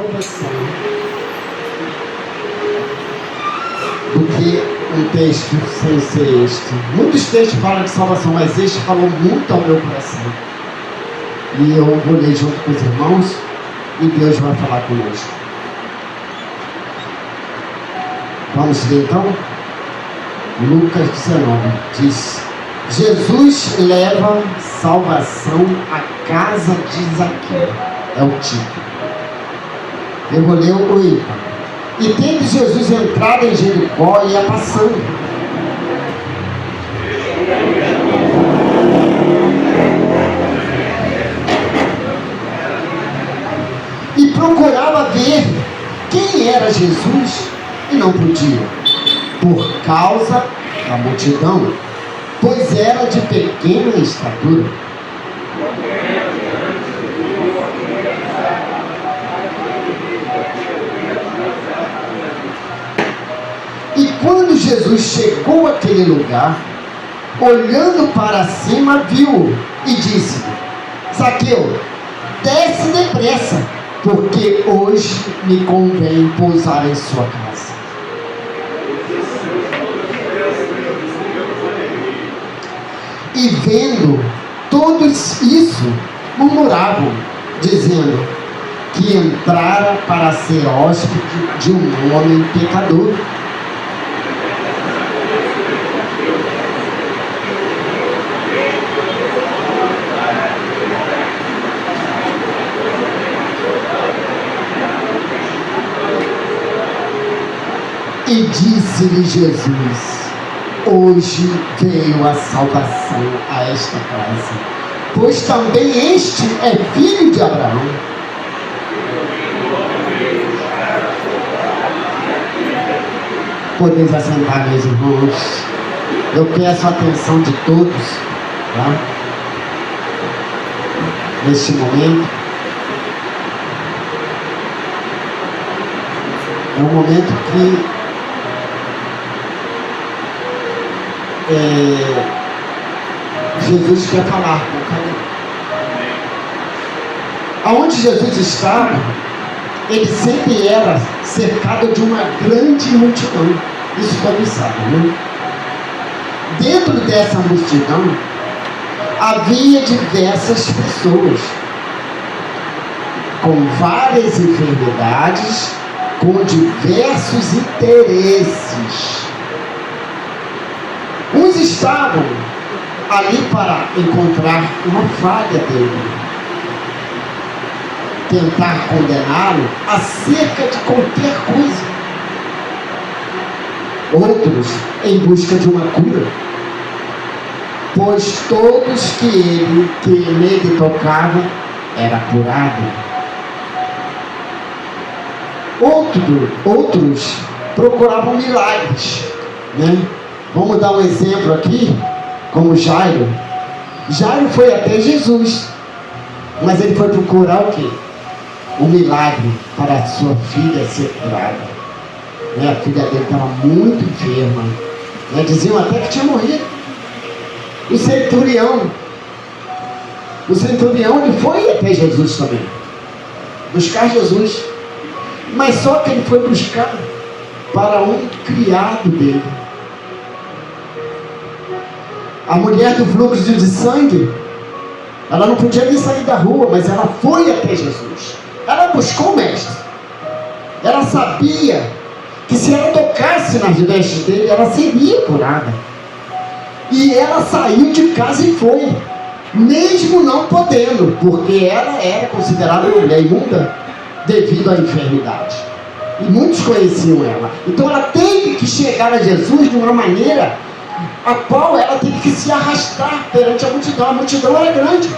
salvação do que um texto sem ser este. Muitos textos falam de salvação, mas este falou muito ao meu coração. E eu vou ler junto com os irmãos e Deus vai falar conosco. Vamos ler então? Lucas 19 diz: Jesus leva salvação à casa de Zaqueu. É o título. Eu vou ler o ímpar. E tendo Jesus entrado em Jericó, ia passando. E procurava ver quem era Jesus e não podia, por causa da multidão, pois era de pequena estatura. E quando Jesus chegou àquele lugar, olhando para cima, viu e disse: Zaqueu, desce depressa, porque hoje me convém pousar em sua casa. E vendo todos isso, murmuravam, dizendo que entrara para ser hóspede de um homem pecador. E disse-lhe Jesus: hoje veio a salvação a esta casa, pois também este é filho de Abraão. Podeis assentar, meus irmãos. Eu peço a atenção de todos, tá? Neste momento. É um momento que Jesus quer falar com cada um. Aonde Jesus estava, ele sempre era cercado de uma grande multidão. Isso todos sabem, né? Dentro dessa multidão havia diversas pessoas com várias enfermidades, com diversos interesses. Uns estavam ali para encontrar uma falha dele, tentar condená-lo acerca de qualquer coisa. Outros em busca de uma cura, pois todos que nele tocava era curado. Outros procuravam milagres, né? Vamos dar um exemplo aqui, como Jairo. Jairo foi até Jesus, mas ele foi procurar o quê? Um milagre para a sua filha ser curada. A filha dele estava muito enferma, diziam até que tinha morrido. O centurião ele foi até Jesus também, buscar Jesus, mas só que ele foi buscar para um criado dele. A mulher do fluxo de sangue, ela não podia nem sair da rua, mas ela foi até Jesus. Ela buscou o mestre. Ela sabia que se ela tocasse nas vestes dele, ela seria curada. E ela saiu de casa e foi, mesmo não podendo, porque ela era considerada uma mulher imunda devido à enfermidade. E muitos conheciam ela. Então ela teve que chegar a Jesus de uma maneira a qual ela teve que se arrastar perante a multidão. A multidão era grande,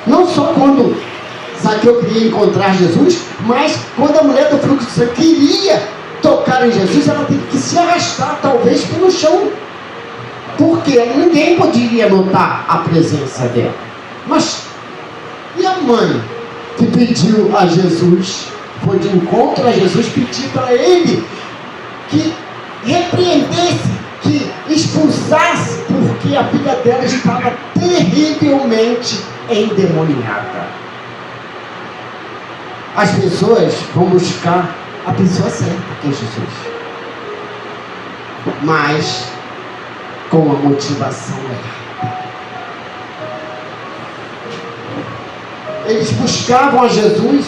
não só quando Zaqueu queria encontrar Jesus, mas quando a mulher do fluxo de sangue queria tocar em Jesus, ela teve que se arrastar, talvez pelo chão, porque ninguém poderia notar a presença dela. Mas e a mãe que pediu a Jesus, foi de encontro a Jesus, pedir para ele que repreendesse, que expulsasse, porque a filha dela estava terrivelmente endemoniada. as pessoas vão buscar a pessoa certa, que é Jesus, mas com a motivação errada. Eles buscavam a Jesus,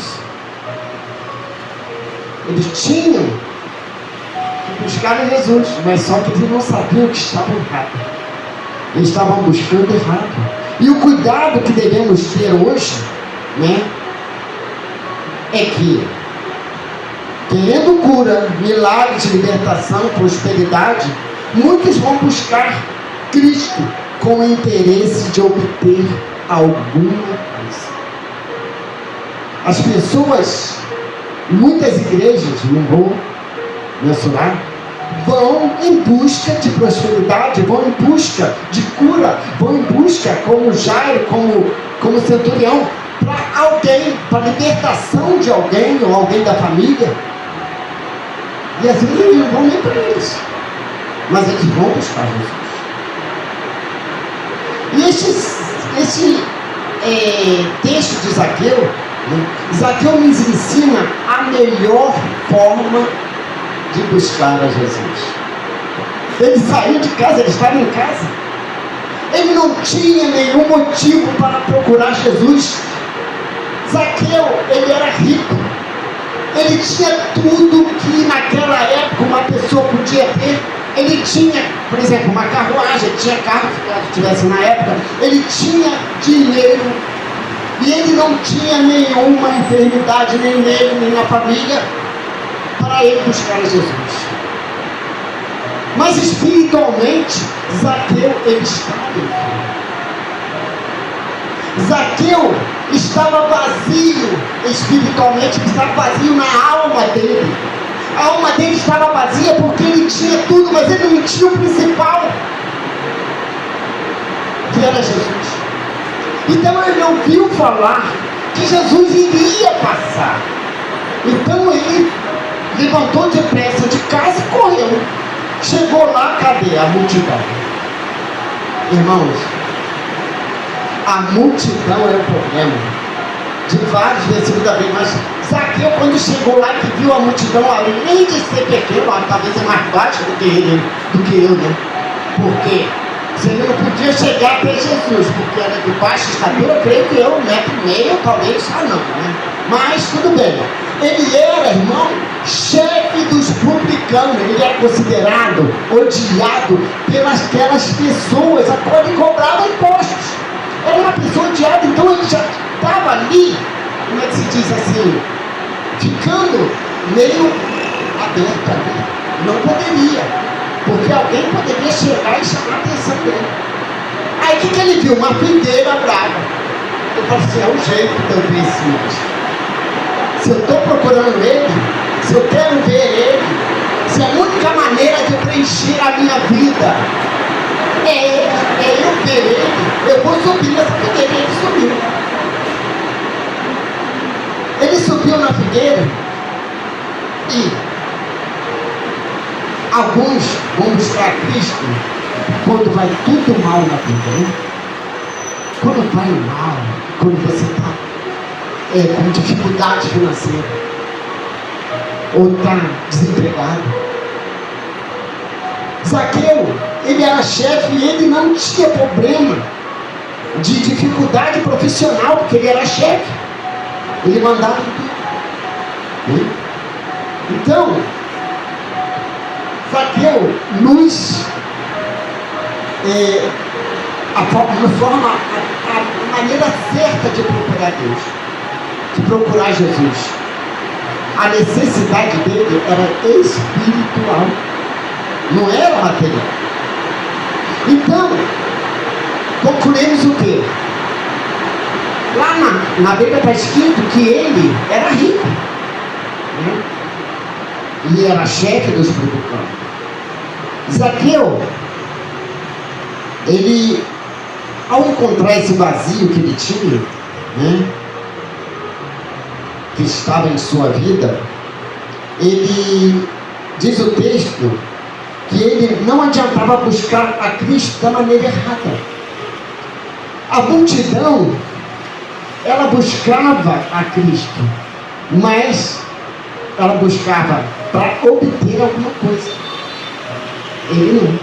eles tinham que buscar a Jesus, mas só que eles não sabiam que estavam errados. Eles estavam buscando errado. E o cuidado que devemos ter hoje, né, é que, querendo cura, milagres, libertação, prosperidade, muitos vão buscar Cristo com o interesse de obter alguma coisa. As pessoas, muitas igrejas, não vou mencionar, vão em busca de prosperidade, vão em busca de cura, vão em busca, como Jairo, como centurião, para alguém, para libertação de alguém, ou alguém da família. E às vezes eles não vão nem para eles, mas eles vão buscar Jesus. E esse texto de Zaqueu, né? Zaqueu nos ensina a melhor forma de buscar a Jesus. Ele saiu de casa, ele estava em casa, ele não tinha nenhum motivo para procurar Jesus. Zaqueu, ele era rico, ele tinha tudo que naquela época uma pessoa podia ter. Ele tinha, por exemplo, uma carruagem, ele tinha carro, se tivesse na época, ele tinha dinheiro, e ele não tinha nenhuma enfermidade, nem nele, nem na família, para ele buscar Jesus. Mas espiritualmente, Zaqueu, ele estava enfermo. Zaqueu estava vazio espiritualmente, ele estava vazio na alma dele. A alma dele estava vazia porque ele tinha tudo, mas ele não tinha o principal, que era Jesus. Então ele ouviu falar que Jesus iria passar. Então ele levantou depressa de casa e correu. Chegou lá, cadê a multidão? Irmãos, a multidão é o problema de vários versículos da Bíblia, mas Zaqueu, quando chegou lá, que viu a multidão, além de ser pequeno, talvez é mais baixo do que eu, né? Porque você não podia chegar até Jesus, porque era de baixa estatura, eu creio que eu, 1,5 m, talvez, não, né? Mas tudo bem. Ele era, irmão, chefe dos publicanos, ele era considerado, odiado pelas aquelas pessoas a qual ele cobrava impostos. Era uma pessoa odiada, então ele já estava ali, como é que se diz assim, ficando meio aberto ali. Não poderia, porque alguém poderia chegar e chamar a atenção dele. Aí o que ele viu? Uma figueira brava. Ele falou assim, é o jeito de eu ver esse monstro. Se eu estou procurando ele, se eu quero ver ele, se a única maneira de preencher a minha vida é eu ver ele, eu vou subir nessa figueira. E ele subiu. Ele subiu na figueira e alguns vão buscar Cristo quando vai tudo mal na vida, né? Quando vai mal, quando você está com dificuldade financeira ou está desempregado. Zaqueu, ele era chefe e ele não tinha problema de dificuldade profissional, porque ele era chefe, ele mandava tudo, né? Então Zaqueu nos a maneira certa de procurar Deus, de procurar Jesus. A necessidade dele era espiritual, não era material. Então, concluímos o quê? Lá na Bíblia está escrito que ele era rico, né? E era chefe dos publicanos. Zaqueu, ele, ao encontrar esse vazio que ele tinha, né, que estava em sua vida, ele, diz o texto, que ele não adiantava buscar a Cristo da maneira errada. A multidão, ela buscava a Cristo mas ela buscava para obter alguma coisa. Ele não.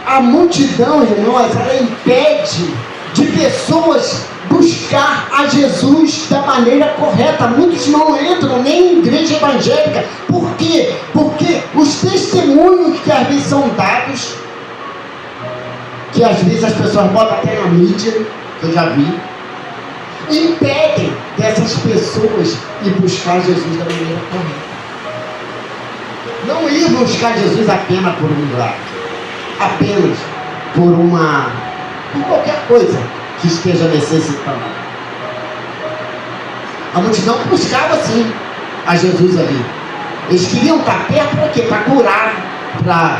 A multidão, irmãos, ela impede de pessoas buscar a Jesus da maneira correta. Muitos não entram nem em igreja evangélica. Por quê? Porque os testemunhos que às vezes são dados, que às vezes as pessoas botam até na mídia, que eu já vi, impedem dessas pessoas ir buscar Jesus da maneira correta. Não ir buscar Jesus apenas por um milagre, apenas por qualquer coisa que esteja necessitando. A multidão buscava sim a Jesus ali. Eles queriam estar perto para quê? Para curar,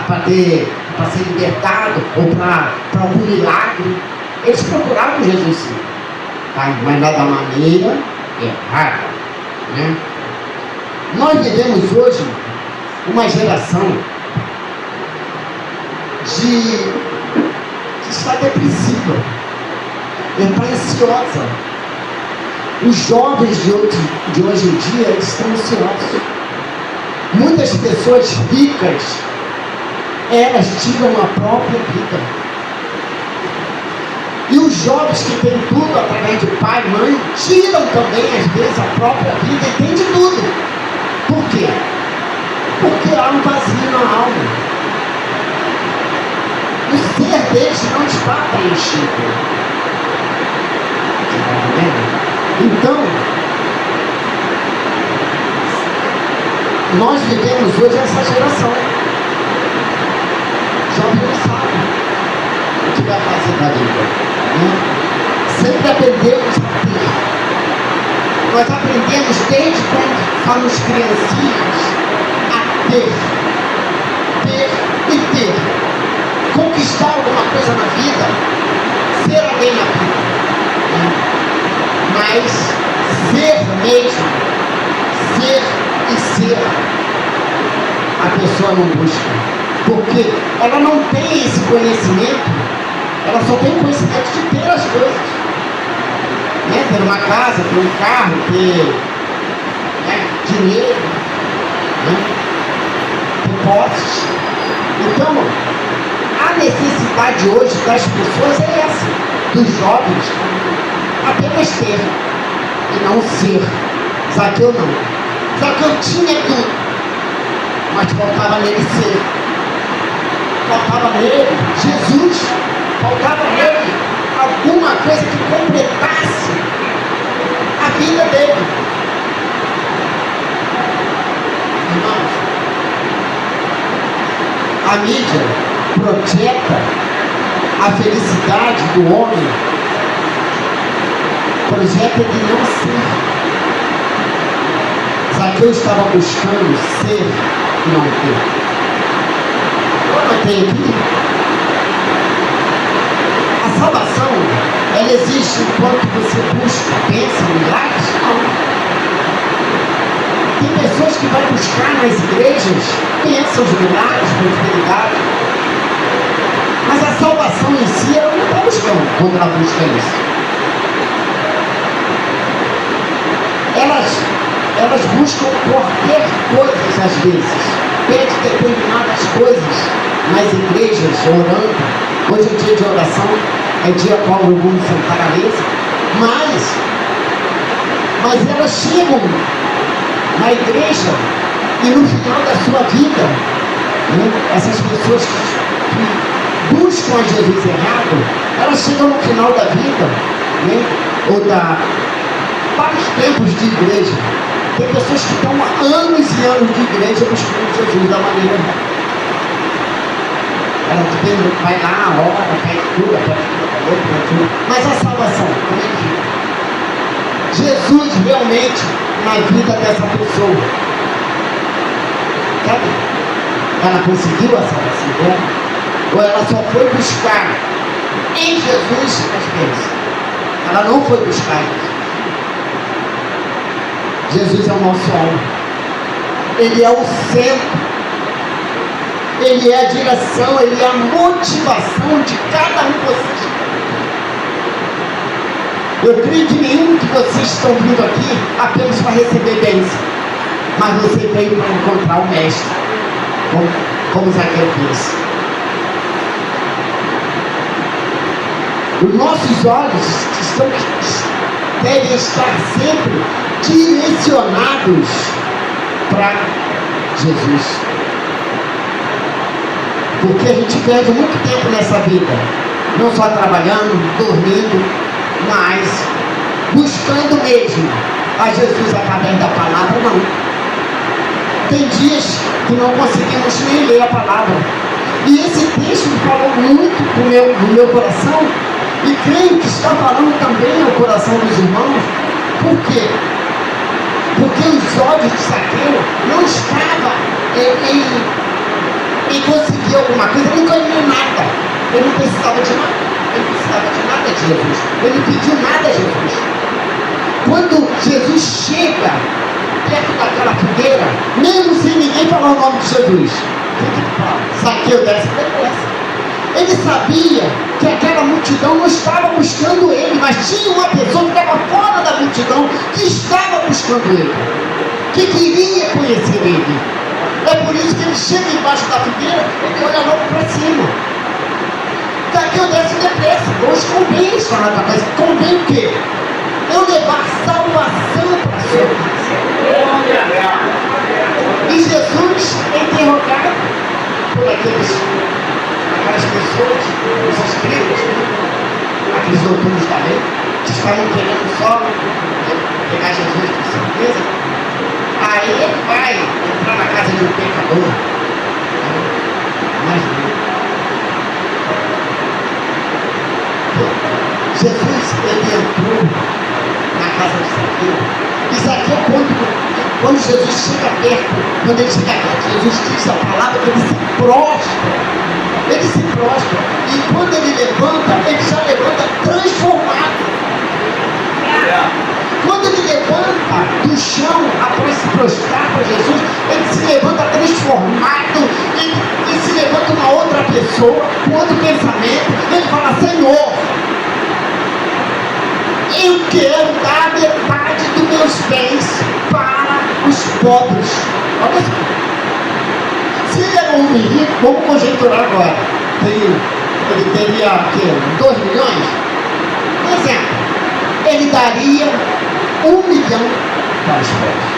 para ser libertado, ou para algum milagre. Eles procuravam Jesus sim, tá? Mas não da maneira errada, né? Nós vivemos hoje uma geração que está depressiva, está ansiosa. Os jovens de hoje em dia, eles estão ansiosos. Muitas pessoas ricas, elas tiram a própria vida. E os jovens que têm tudo através de pai e mãe, tiram também às vezes a própria vida e têm de tudo. Por quê? Porque há um vazio na alma. O ser deles não está preenchido. Então, nós vivemos hoje essa geração. Jovem não sabe o que vai fazer da vida, né? Sempre aprendemos a ter. Nós aprendemos desde quando somos criancinhas a ter e ter. Conquistar alguma coisa na vida, ser alguém na vida, né? Mas ser mesmo, ser e ser, a pessoa não busca, porque ela não tem esse conhecimento, ela só tem o conhecimento de ter as coisas, né? Ter uma casa, ter um carro, ter, né, dinheiro, né? Ter posses. Então, a necessidade hoje das pessoas é essa, dos jovens, apenas ter e não ser. Zaqueu não. Zaqueu tinha tudo, mas faltava nele ser. Faltava nele Jesus, faltava nele alguma coisa que completasse a vida dele. Irmãos, a mídia projeta a felicidade do homem, projeta de não ser. Zaqueu estava buscando ser e não ter. Eu anotei aqui. A salvação, ela existe enquanto você busca, pensa em milagres? Não. Tem pessoas que vão buscar nas igrejas bênçãos, milagres, prosperidade. Mas a salvação em si, ela não está buscando quando ela busca isso. Elas buscam qualquer coisa, às vezes. Pede determinadas coisas nas igrejas, orando. Hoje é dia de oração, é dia qual o mundo sentar à mesa. Mas elas chegam na igreja e no final da sua vida, né, essas pessoas que buscam a Jesus errado, elas chegam no final da vida, né, ou vários tempos de igreja. Tem pessoas que estão há anos e anos de igreja buscando Jesus da maneira errada. Ela vai lá, ora, pede cura, pede tudo. Mas a salvação, como é que fica? Jesus realmente na vida dessa pessoa, sabe? Ela conseguiu a salvação dela? Ou ela só foi buscar em Jesus as bênçãos? Ela não foi buscar isso. Jesus é o nosso alvo. Ele é o centro. Ele é a direção, Ele é a motivação de cada um de vocês. Eu creio que nenhum de vocês estão vindo aqui apenas para receber bênção, mas você veio para encontrar o Mestre, como Zaqueu fez. Os nossos olhos devem estar sempre direcionados para Jesus. Porque a gente perde muito tempo nessa vida, não só trabalhando, dormindo, mas buscando mesmo a Jesus através da palavra, não. Tem dias que não conseguimos nem ler a palavra. E esse texto falou muito no meu coração, e creio que está falando também ao coração dos irmãos. Por quê? Porque os olhos de Zaqueu não estavam em conseguir alguma coisa, ele não ganhou nada. Ele não precisava de nada. Ele não precisava de nada de Jesus. Ele não pediu nada a Jesus. Quando Jesus chega perto daquela fogueira, mesmo sem ninguém falar o nome de Jesus, Zaqueu desce depressa. Ele sabia que aquela multidão não estava buscando ele, mas tinha uma pessoa que estava fora da multidão que estava buscando ele, que queria conhecer ele. É por isso que ele chega embaixo da figueira, ele olha logo para cima. Zaqueu desce depressa. Hoje convém isso na tua casa. Convém o quê? Eu levar salvação para a sua casa. E Jesus é interrogado por aquelas pessoas, os escribas, aqueles doutores da lei, que estavam querendo só pegar Jesus de certeza. Aí ele vai entrar na casa de um pecador. Mas Jesus, ele entrou na casa de Zaqueu. E Zaqueu, quando Jesus chega perto, quando ele chega perto, Jesus diz a palavra que ele se prostra. Ele se prostra. E quando ele levanta, ele já levanta transformado. Quando ele levanta do chão após se prostrar para Jesus, ele se levanta transformado, ele se levanta uma outra pessoa, com outro pensamento. Ele fala: Senhor, eu quero dar metade dos meus bens para os pobres. Olha só. Se ele era um rico, vamos conjecturar agora, ele teria 2 milhões? Por exemplo, ele daria 1 milhão para os pobres.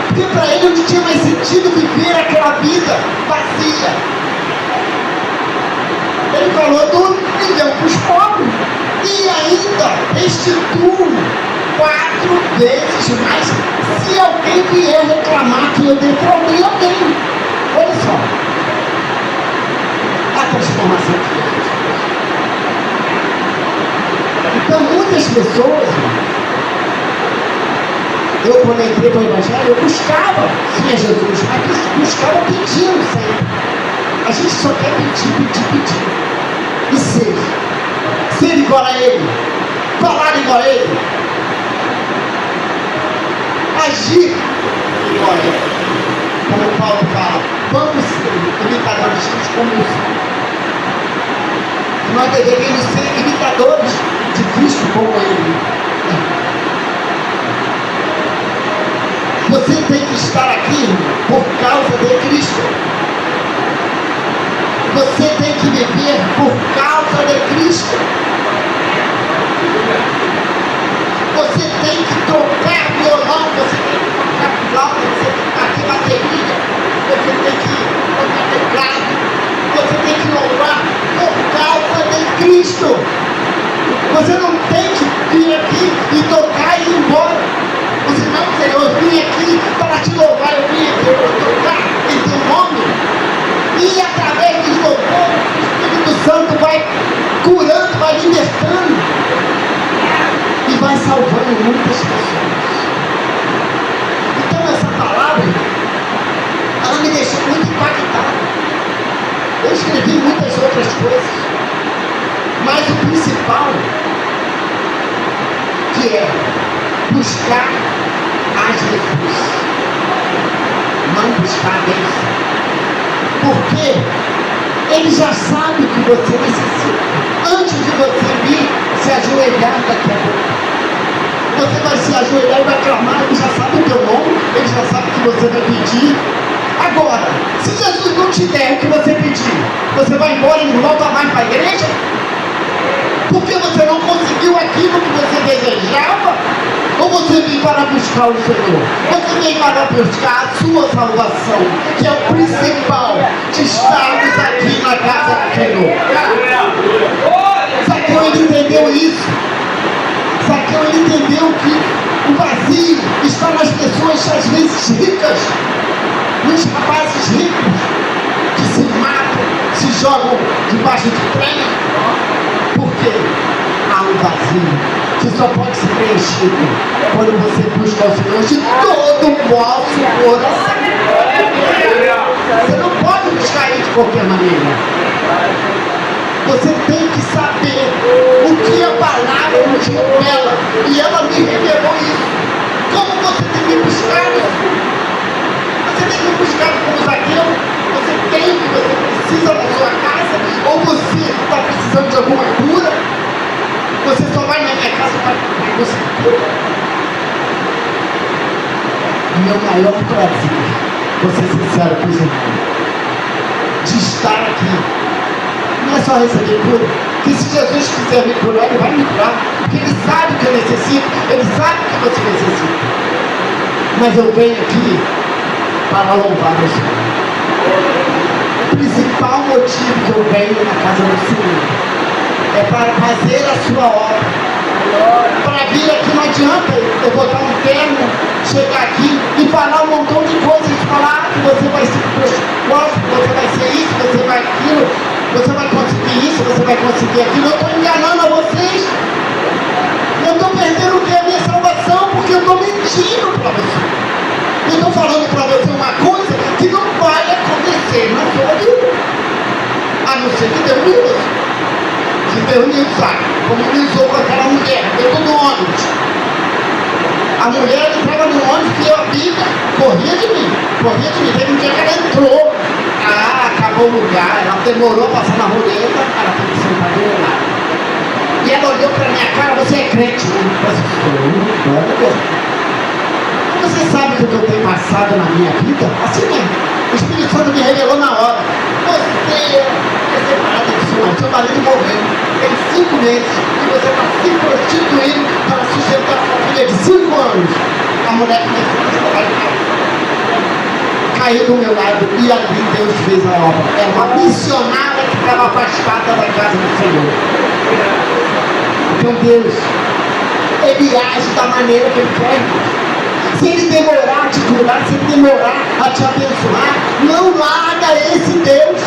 Porque para ele não tinha mais sentido viver aquela vida vazia. Ele falou: dou 1 milhão para os pobres e ainda restituo 4 vezes mais se alguém vier reclamar que eu defraudei alguém. Olha só a transformação de Jesus. Então muitas pessoas, eu quando entrei para o Evangelho, eu buscava sim a Jesus, mas buscava pedindo sempre. A gente só quer pedir. E ser igual a Ele, falar igual a Ele, agir igual a Ele. Como Paulo fala, vamos ser imitadores de Cristo como eu sou. Nós deveríamos ser imitadores de Cristo como Ele. Você tem que estar aqui por causa de Cristo. Você tem que viver por causa de Cristo. Você tem que tocar violão, você tem que tocar flauta, você tem que bater bateria, você tem que tocar teclado, você tem que louvar por causa de Cristo. Você não tem que vir aqui e tocar e ir embora. Você não, Senhor, eu vim aqui para te louvar, eu vim aqui para tocar em teu nome. E através dos louvores, o Espírito Santo vai curando, vai libertando e vai salvando muitas pessoas. Então essa palavra, ela me deixou muito impactado. Eu escrevi muitas outras coisas, mas o principal, que é buscar a Jesus, não buscar a Deus. Porque Ele já sabe o que você necessita. Antes de você vir se ajoelhar daqui a pouco, você vai se ajoelhar e vai clamar, ele já sabe o teu nome, ele já sabe o que você vai pedir. Agora, se Jesus não te der o que você pedir, você vai embora e não volta mais para a igreja? Porque você não conseguiu aquilo que você desejava? Ou você vem para buscar o Senhor? Você vem para buscar a sua salvação, que é o principal de estarmos aqui na casa do Senhor. Zaqueu, ele entendeu isso. Zaqueu, ele entendeu que o vazio está nas pessoas, às vezes, ricas, nos rapazes ricos, que se matam, se jogam debaixo de trem. Por quê? Há um vazio que só pode ser preenchido quando você busca o Senhor de todo o vosso coração. Você não pode buscar ele de qualquer maneira. Você tem que saber o que a palavra nos revela. E ela me revelou isso. Como você tem que buscar isso? Você tem que buscar como Zaqueu. Você tem o que você precisa na sua casa. Ou você está precisando de alguma cura. Você só vai na minha casa para conseguir cura. Meu maior prazer, vou ser sincero com os irmãos, de estar aqui. Não é só receber cura, que se Jesus quiser me curar, ele vai me curar, porque ele sabe o que eu necessito, ele sabe o que você necessita. Mas eu venho aqui para louvar o Senhor. O principal motivo que eu venho na casa do Senhor é para fazer a sua obra. Para vir aqui não adianta eu botar um terno, chegar aqui e falar um montão de coisas, falar que você vai ser próximo, você vai ser isso, você vai aquilo, você vai conseguir isso, você vai conseguir aquilo. Eu estou enganando a vocês. Eu estou perdendo o que é a minha salvação, porque eu estou mentindo para você. Eu estou falando para você uma coisa que não vai acontecer na sua vida, a não ser que Deus me use. Se Deus me usar, como me usou com aquela mulher, dentro do ônibus. A mulher entrava no ônibus e a Bíblia corria de mim. Teve um dia que ela entrou. Acabou o lugar, ela demorou a passar na roleta, ela teve que sentar do meu lado. E ela olhou para minha cara, você é crente? Você sabe o que eu tenho passado na minha vida? Assim mesmo. O Espírito Santo me revelou na hora. Você é separada do seu marido. Seu marido morreu. Tem 5 meses. E você está se prostituindo para sustentar a sua filha de 5 anos. A mulher começou a chorar e caiu do meu lado. E ali Deus fez a obra. Era uma missionária que estava afastada da casa do Senhor. Então Deus, Ele age da maneira que Ele quer. Se Ele demorar a te curar, se Ele demorar a te abençoar, não larga esse Deus.